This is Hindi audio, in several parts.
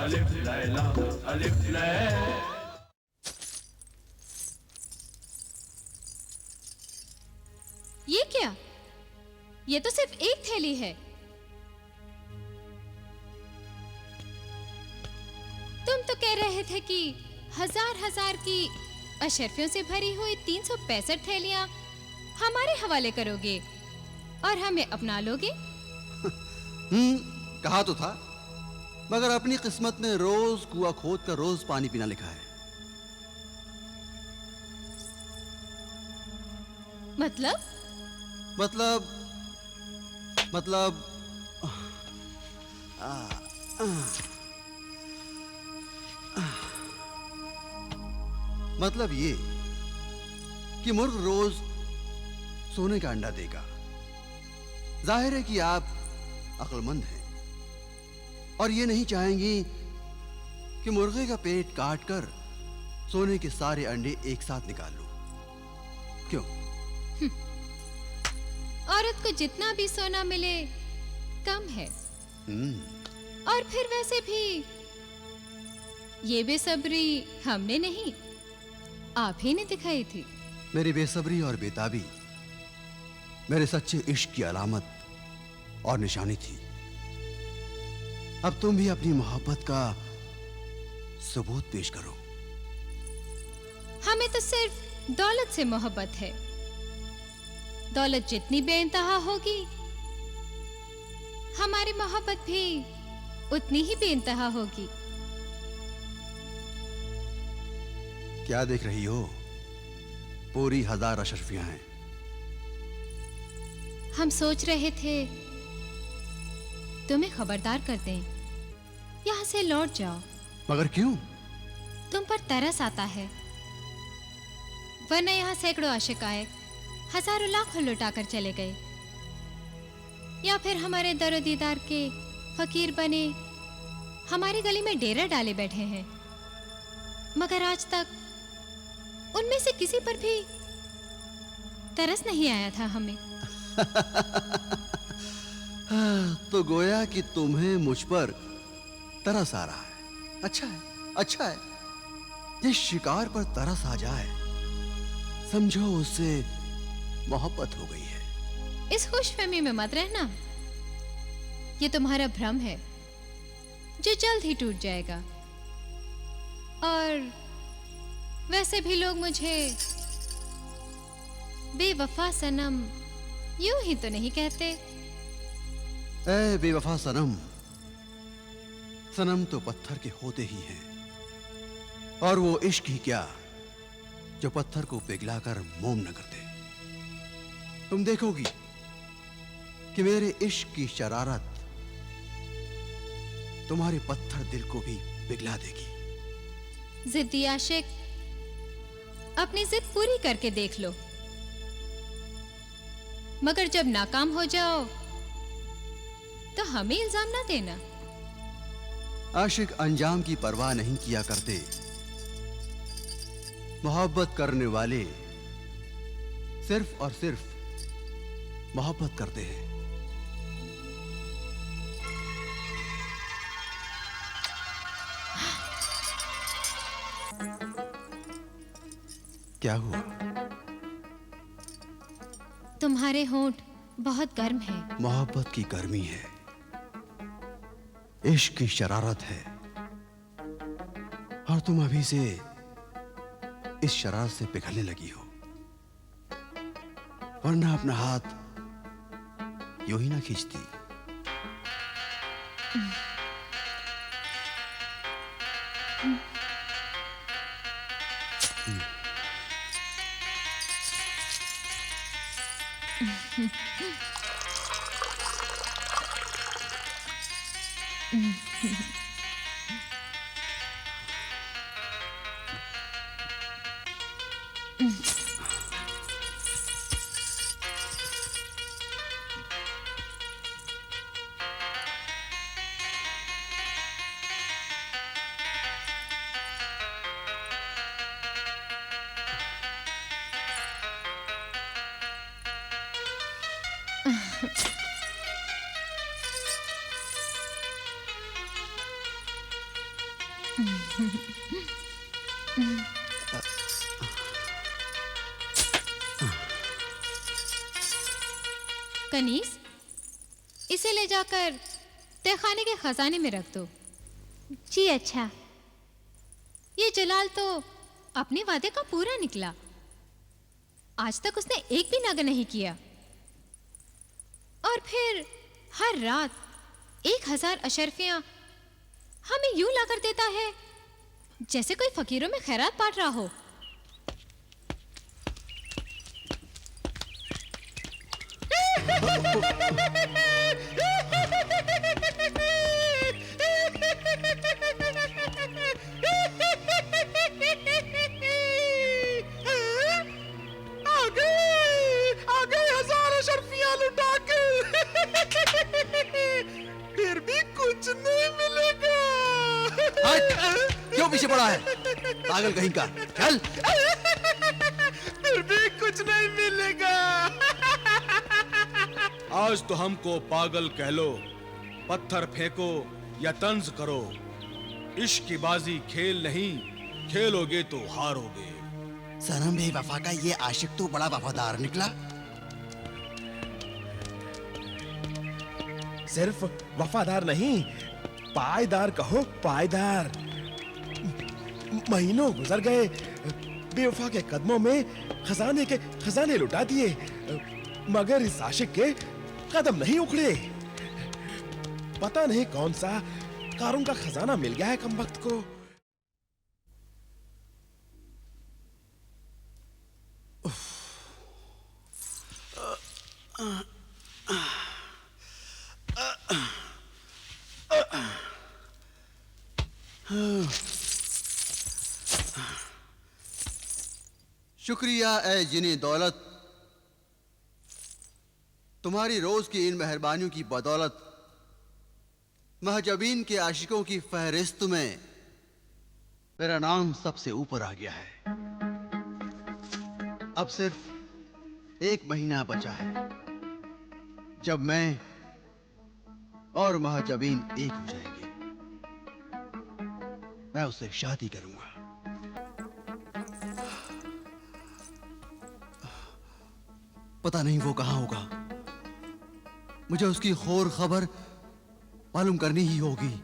अलिफ लैला अलिफ लैला। ये क्या? ये तो सिर्फ एक थैली है। तुम तो कह रहे थे कि हजार हजार की अशर्फियों से भरी हुई 365 थैलियां हमारे हवाले करोगे और हमें अपना लोगे। कहा तो था, मगर अपनी किस्मत में रोज कुआं खोद कर रोज पानी पीना लिखा है। मतलब मतलब मतलब ये कि मुर्ग रोज सोने का अंडा देगा। जाहिर है कि आप अक्लमंद हैं और ये नहीं चाहेंगी कि मुर्गे का पेट काटकर सोने के सारे अंडे एक साथ निकाल लो। क्यों? औरत को जितना भी सोना मिले कम है। और फिर वैसे भी ये बेसब्री हमने नहीं, आप ही ने दिखाई थी। मेरी बेसब्री और बेताबी मेरे सच्चे इश्क की अलामत और निशानी थी। अब तुम भी अपनी मोहब्बत का सबूत पेश करो। हमें तो सिर्फ दौलत से मोहब्बत है। दौलत जितनी बेइंतहा होगी, हमारी मोहब्बत भी उतनी ही बेइंतहा होगी। क्या देख रही हो? पूरी 1000 अशर्फियां हैं। हम सोच रहे थे तुम्हें खबरदार कर दें, यहां से लौट जाओ। मगर क्यों? तुम पर तरस आता है, वरना यहां सैकड़ों आशिक आए, हजारों लाखों लुटाकर चले गए, या फिर हमारे दरो दीदार के फकीर बने हमारी गली में डेरा डाले बैठे हैं। मगर आज तक उनमें से किसी पर भी तरस नहीं आया था हमें। तो गोया कि तुम्हें मुझ पर तरस आ रहा है। अच्छा है, अच्छा है। जिस शिकार पर तरस आ जाए, समझो उससे मोहब्बत हो गई है। इस खुशफहमी में मत रहना। ये तुम्हारा भ्रम है जो जल्द ही टूट जाएगा। और वैसे भी लोग मुझे बेवफा सनम यूं ही तो नहीं कहते। ऐ बेवफा सनम, सनम तो पत्थर के होते ही हैं, और वो इश्क ही क्या जो पत्थर को पिघलाकर मोम न करते। तुम देखोगी कि मेरे इश्क की शरारत तुम्हारे पत्थर दिल को भी पिघला देगी। जिद्दी आशिक, अपनी जिद पूरी करके देख लो, मगर जब नाकाम हो जाओ तो हमें इल्जाम ना देना। आशिक अंजाम की परवाह नहीं किया करते। मोहब्बत करने वाले सिर्फ और सिर्फ मोहब्बत करते हैं। क्या हुआ? तुम्हारे होंठ बहुत गर्म हैं। मोहब्बत की गर्मी है, इश्क की शरारत है, और तुम अभी से इस शरारत से पिघलने लगी हो। वरना अपना हाथ यूं ही ना खींचती। कनीस, इसे ले जाकर तहखाने के खजाने में रख दो। जी अच्छा। ये जलाल तो अपने वादे का पूरा निकला। आज तक उसने एक भी नग नहीं किया, और फिर हर रात 1000 अशर्फियां हमें यूं लाकर देता है जैसे कोई फकीरों में खैरात बांट रहा हो। आ गए 1000 अशर्फियां लुटा के। फिर भी कुछ नहीं मिलेगा। क्यों पीछे पड़ा है पागल कहीं का? चल। फिर भी कुछ नहीं मिलेगा। आज तो हमको पागल कह लो, पत्थर फेंको या तंज करो, इश्क की बाजी खेल नहीं, खेलोगे तो हारोगे। सनम बेवफा का ये आशिक तो बड़ा वफादार निकला। सिर्फ वफादार नहीं, पायदार कहो, पायदार। महीनों गुजर गए, बेवफा के कदमों में खजाने लुटा दिए, मगर इस आशिक के कदम नहीं उखड़े। पता नहीं कौन सा कारों का खजाना मिल गया है कमबख्त को। शुक्रिया ए जिनी दौलत, तुम्हारी रोज की इन मेहरबानियों की बदौलत महजबीन के आशिकों की फहरिस्त में मेरा नाम सबसे ऊपर आ गया है। अब सिर्फ 1 महीना बचा है जब मैं और महजबीन एक हो जाएंगे। मैं उससे शादी करूंगा। पता नहीं वो कहां होगा, मुझे उसकी खौर खबर मालूम करनी ही होगी।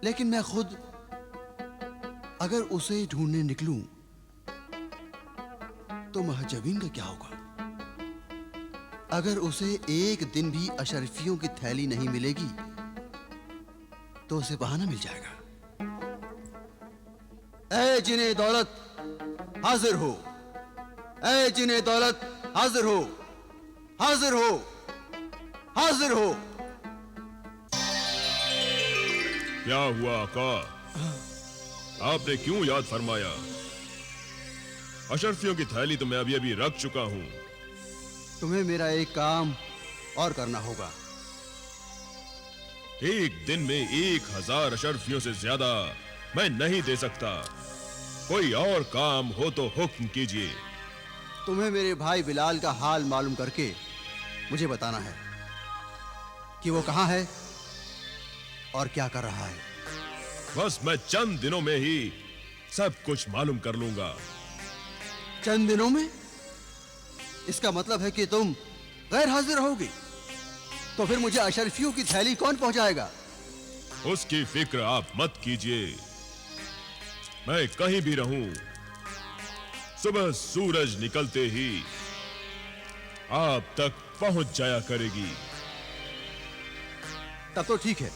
लेकिन मैं खुद अगर उसे ढूंढने निकलूं तो महजबीन का क्या होगा? अगर उसे एक दिन भी अशरफियों की थैली नहीं मिलेगी तो उसे बहाना मिल जाएगा। ऐ जिने दौलत हाजिर हो, ऐ जिने दौलत हाजिर हो, हाजिर हो, हाजिर हो। क्या हुआ आका? आपने क्यों याद फरमाया? अशरफियों की थैली तो मैं अभी अभी रख चुका हूं। तुम्हें मेरा एक काम और करना होगा। एक दिन में 1000 अशरफियों से ज्यादा मैं नहीं दे सकता। कोई और काम हो तो हुक्म कीजिए। तुम्हें मेरे भाई बिलाल का हाल मालूम करके मुझे बताना है कि वो कहां है और क्या कर रहा है। बस मैं चंद दिनों में ही सब कुछ मालूम कर लूंगा। चंद दिनों में? इसका मतलब है कि तुम गैर हाजिर होगी। तो फिर मुझे अशरफियों की थैली कौन पहुंचाएगा? उसकी फिक्र आप मत कीजिए। मैं कहीं भी रहूं, सुबह सूरज निकलते ही आप तक पहुंच जाया करेगी। तब तो ठीक है।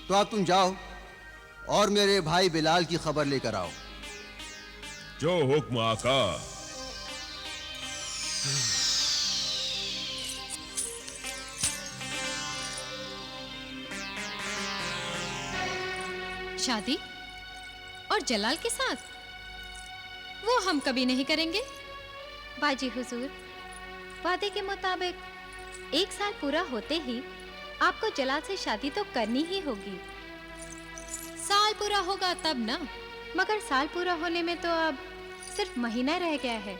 तो अब तुम जाओ और मेरे भाई बिलाल की खबर लेकर आओ। जो हुक्म आका। शादी और जलाल के साथ? वो हम कभी नहीं करेंगे। बाजी हुजूर, वादे के मुताबिक 1 साल पूरा होते ही आपको जलाल से शादी तो करनी ही होगी। साल पूरा होगा तब ना। मगर साल पूरा होने में तो अब सिर्फ महीना रह गया है।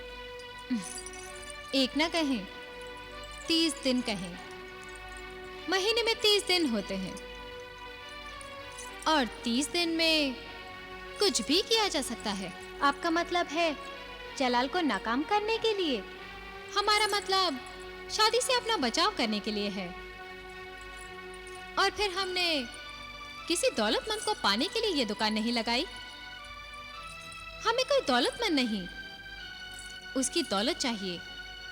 एक ना कहें, 30 दिन कहें। महीने में 30 दिन होते हैं। और 30 दिन में कुछ भी किया जा सकता है। आपका मतलब है जलाल को नाकाम करने के लिए? हमारा मतलब शादी से अपना बचाव करने के लिए है। और फिर हमने किसी दौलतमंद को पाने के लिए ये दुकान नहीं लगाई। हमें कोई दौलतमंद नहीं, उसकी दौलत चाहिए,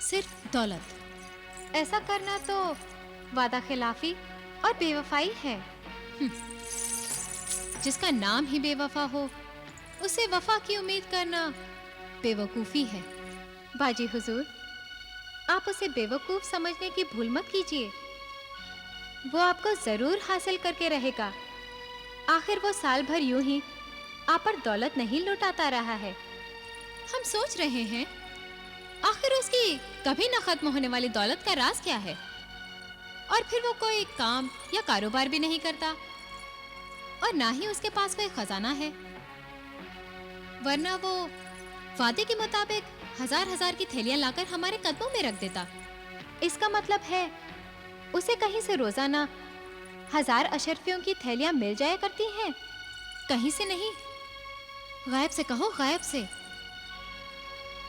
सिर्फ दौलत। ऐसा करना तो वादा खिलाफी और बेवफाई है। जिसका नाम ही बेवफा हो, उसे वफा की उम्मीद करना बेवकूफी है। बाजी हुजूर, आप उसे बेवकूफ समझने की भूल मत कीजिए। वो आपको जरूर हासिल करके रहेगा। आखिर वो साल भर यूं ही आप पर दौलत नहीं लुटाता रहा है। हम सोच रहे हैं आखिर उसकी कभी न खत्म होने वाली दौलत का राज क्या है। और फिर वो कोई काम या कारोबार भी नहीं करता और ना ही उसके पास कोई खजाना है, वरना वो वादे के मुताबिक हजार की थैलियां लाकर हमारे कदमों में रख देता। इसका मतलब है उसे कहीं से रोजाना 1000 अशरफियों की थैलियां मिल जाया करती हैं। कहीं से नहीं, गायब से कहो, गायब से।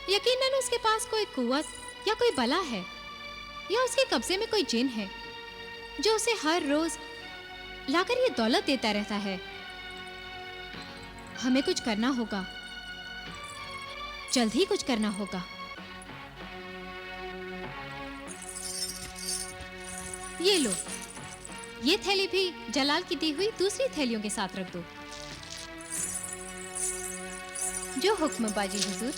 यकीनन उसके पास कोई कुव्वत या कोई बला है, या उसके कब्जे में कोई जिन है जो उसे हर रोज लाकर ये दौलत देता रहता है। हमें कुछ करना होगा, जल्द ही कुछ करना होगा। ये लो, ये थैली भी जलाल की दी हुई दूसरी थैलियों के साथ रख दो। जो हुक्म बाजी हुजूर।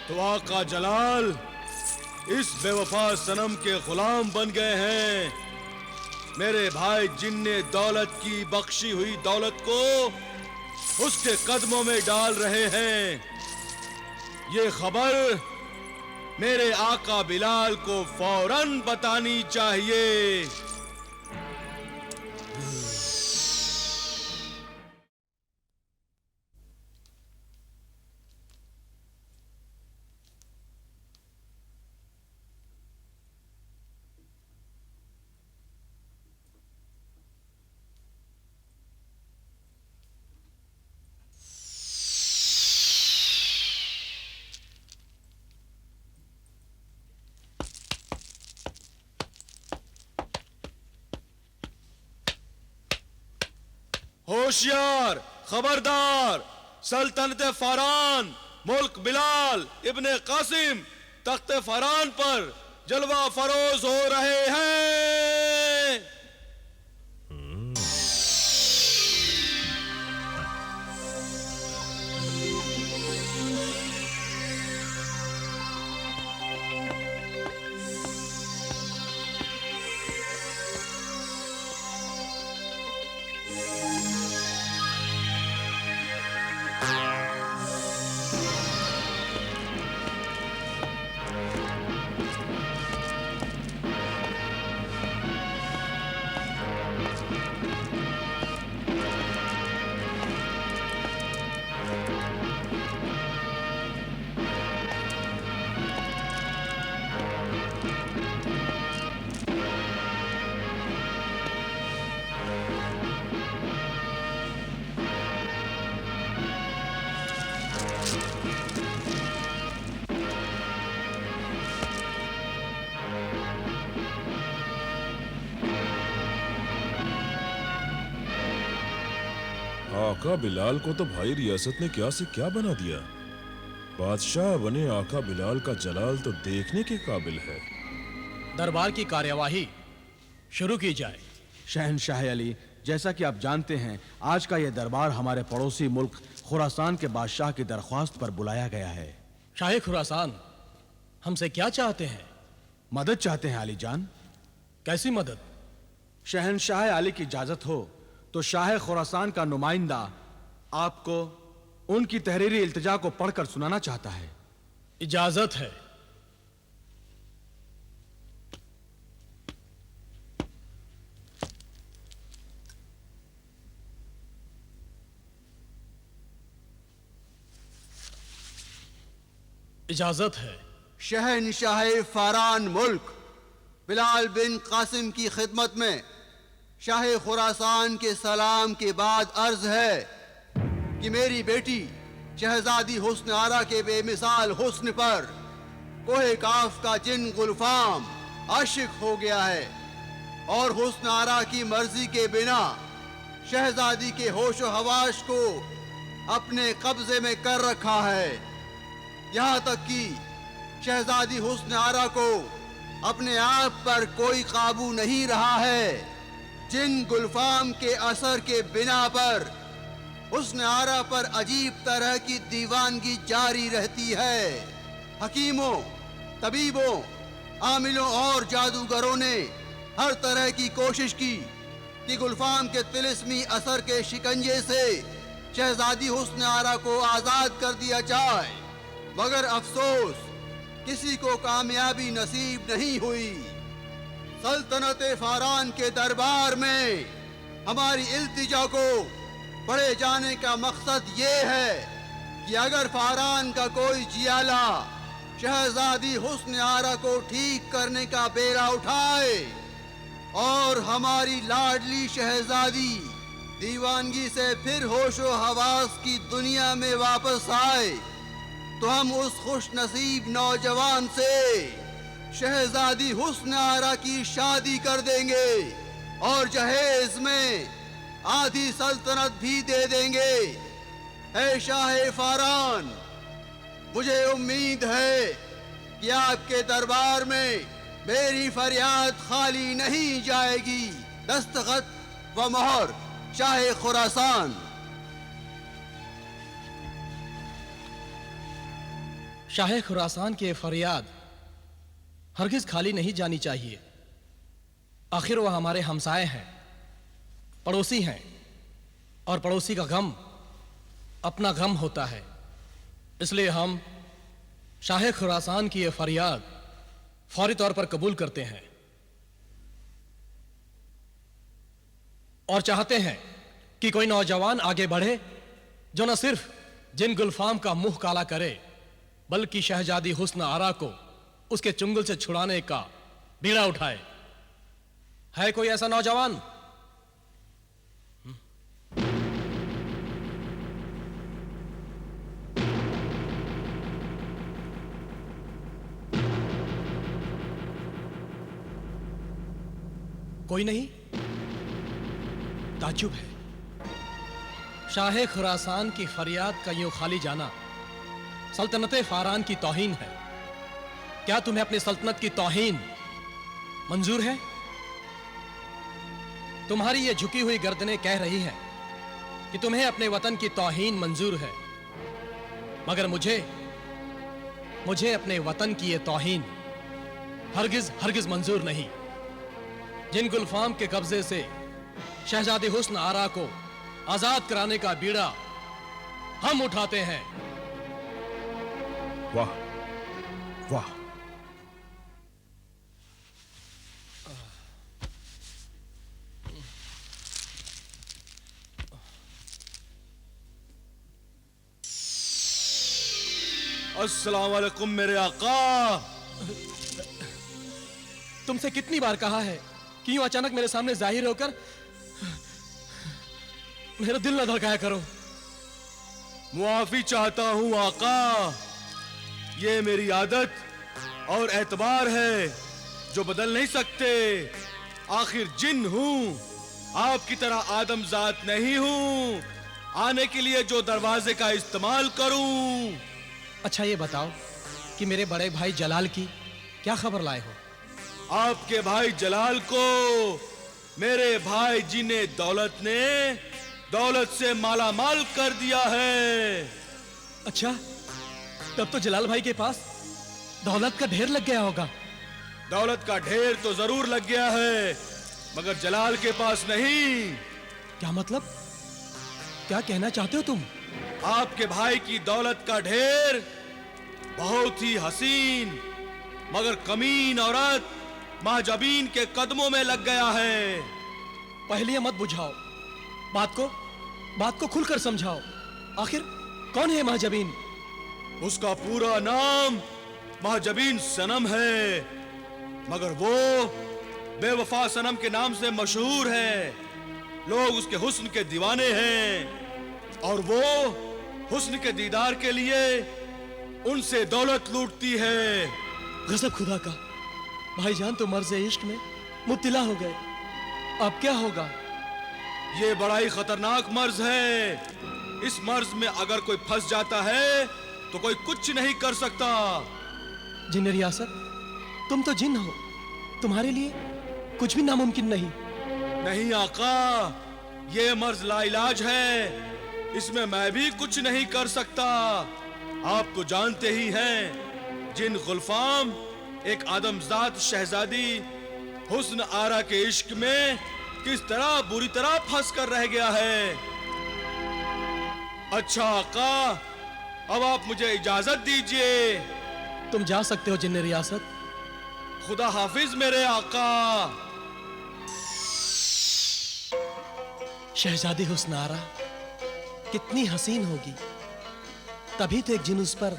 तो आका जलाल इस बेवफा सनम के गुलाम बन गए हैं। मेरे भाई जिन ने दौलत की बख्शी हुई दौलत को उसके कदमों में डाल रहे हैं। ये खबर मेरे आका बिलाल को फौरन बतानी चाहिए। होशियार, खबरदार, सल्तनत फरान, मुल्क बिलाल इब्ने कासिम तख्त फरान पर जलवा फरोज हो रहे हैं। आका बिलाल को तो भाई रियासत ने क्या से क्या बना दिया। बादशाह बने आका बिलाल का जलाल तो देखने के काबिल है। दरबार की कार्यवाही शुरू की जाए। शहनशाह अली, जैसा कि आप जानते हैं, आज का यह दरबार हमारे पड़ोसी मुल्क खुरासान के बादशाह की दरख्वास्त पर बुलाया गया है। शाह खुरासान हमसे क्या चाहते हैं? मदद चाहते हैं आली जान। कैसी मदद? शहनशाह अली की इजाजत हो तो शाह खुरासान का नुमाइंदा आपको उनकी तहरीरी इल्तिजा को पढ़कर सुनाना चाहता है। इजाजत है। इजाजत है। शहनशाह फारान मुल्क बिलाल बिन कासिम की खिदमत में शाह खुरासान के सलाम के बाद अर्ज है कि मेरी बेटी शहजादी हुस्न आरा के बेमिसाल हुस्न पर कोहे काफ का जिन गुलफाम आशिक हो गया है और हुस्न आरा की मर्जी के बिना शहजादी के होशो हवाश को अपने कब्जे में कर रखा है। यहाँ तक कि शहजादी हुस्न आरा को अपने आप पर कोई काबू नहीं रहा है। जिन गुलफाम के असर के बिना पर हुस्न आरा पर अजीब तरह की दीवानगी जारी रहती है। हकीमों, तबीबों, आमिलों और जादूगरों ने हर तरह की कोशिश की कि गुलफाम के तिलिस्मी असर के शिकंजे से शहजादी हुस्न आरा को आजाद कर दिया जाए, मगर अफसोस किसी को कामयाबी नसीब नहीं हुई। सल्तनत फारान के दरबार में हमारी इल्तिजा को पढ़े जाने का मकसद ये है कि अगर फारान का कोई जियाला शहजादी हुस्न आरा को ठीक करने का बेड़ा उठाए और हमारी लाडली शहजादी दीवानगी से फिर होशो हवास की दुनिया में वापस आए, तो हम उस खुश नसीब नौजवान से शहजादी हुस्न आरा की शादी कर देंगे और जहेज में आधी सल्तनत भी दे देंगे। ऐ शाह फारान, मुझे उम्मीद है कि आपके दरबार में मेरी फरियाद खाली नहीं जाएगी। दस्तखत व मोहर शाह खुरासान। शाह खुरासान की फरियाद हरगिज खाली नहीं जानी चाहिए। आखिर वह हमारे हमसाए हैं, पड़ोसी हैं, और पड़ोसी का गम अपना गम होता है। इसलिए हम शाह खुरासान की यह फरियाद फौरी तौर पर कबूल करते हैं और चाहते हैं कि कोई नौजवान आगे बढ़े जो न सिर्फ जिन गुलफाम का मुंह काला करे, बल्कि शहजादी हुस्न आरा को उसके चुंगल से छुड़ाने का बीड़ा उठाए। है कोई ऐसा नौजवान? कोई नहीं? ताज्जुब है। शाह खुरासान की फरियाद का यूं खाली जाना सल्तनत फारान की तौहीन है। क्या तुम्हें अपनी सल्तनत की तौहीन मंजूर है? तुम्हारी ये झुकी हुई गर्दनें कह रही हैं कि तुम्हें अपने वतन की तौहीन मंजूर है, मगर मुझे अपने वतन की ये तौहीन हरगिज हरगिज मंजूर नहीं। जिन गुलफाम के कब्जे से शहजादी हुस्न आरा को आजाद कराने का बीड़ा हम उठाते हैं। वाह वाह, अस्सलाम वालेकुम मेरे आका। तुमसे कितनी बार कहा है कि यूं अचानक मेरे सामने जाहिर होकर मेरा दिल न धड़काया करो। मुआफी चाहता हूं आका, ये मेरी आदत और एतबार है जो बदल नहीं सकते। आखिर जिन हूं, आपकी तरह आदमजात नहीं हूं, आने के लिए जो दरवाजे का इस्तेमाल करूं। अच्छा ये बताओ कि मेरे बड़े भाई जलाल की क्या खबर लाए हो? आपके भाई जलाल को मेरे भाई जिने दौलत ने दौलत से माला माल कर दिया है। अच्छा, तब तो जलाल भाई के पास दौलत का ढेर लग गया होगा। दौलत का ढेर तो जरूर लग गया है, मगर जलाल के पास नहीं। क्या मतलब? क्या कहना चाहते हो तुम? आपके भाई की दौलत का ढेर बहुत ही हसीन मगर कमीन औरत महजबीन के कदमों में लग गया है। पहले मत बुझाओ, बात को खुलकर समझाओ। आखिर कौन है महजबीन? उसका पूरा नाम महजबीन सनम है, मगर वो बेवफा सनम के नाम से मशहूर है। लोग उसके हुस्न के दीवाने हैं और वो हुस्न के दीदार के लिए उनसे दौलत लूटती है। गजब खुदा का, भाईजान तो मर्ज़ इश्क में मुब्तला हो गए। अब क्या होगा? ये बड़ा ही खतरनाक मर्ज है। इस मर्ज में अगर कोई फंस जाता है तो कोई कुछ नहीं कर सकता। जिन रियासत, तुम तो जिन हो, तुम्हारे लिए कुछ भी नामुमकिन नहीं। नहीं आका, ये मर्ज लाइलाज है, इसमें मैं भी कुछ नहीं कर सकता। आप तो जानते ही हैं, जिन गुलफाम एक आदमजात शहजादी हुस्न आरा के इश्क में किस तरह बुरी तरह फंस कर रह गया है। अच्छा आका, अब आप मुझे इजाजत दीजिए। तुम जा सकते हो जिन रियासत। खुदा हाफिज मेरे आका। शहजादी हुस्न आरा कितनी हसीन होगी, तभी तो एक जिन उस पर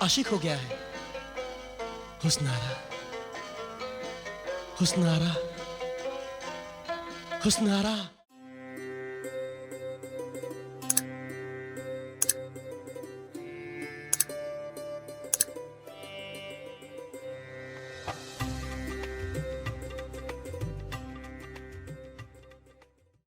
आशिक हो गया है। हुस्न आरा, हुस्न आरा, हुस्न आरा।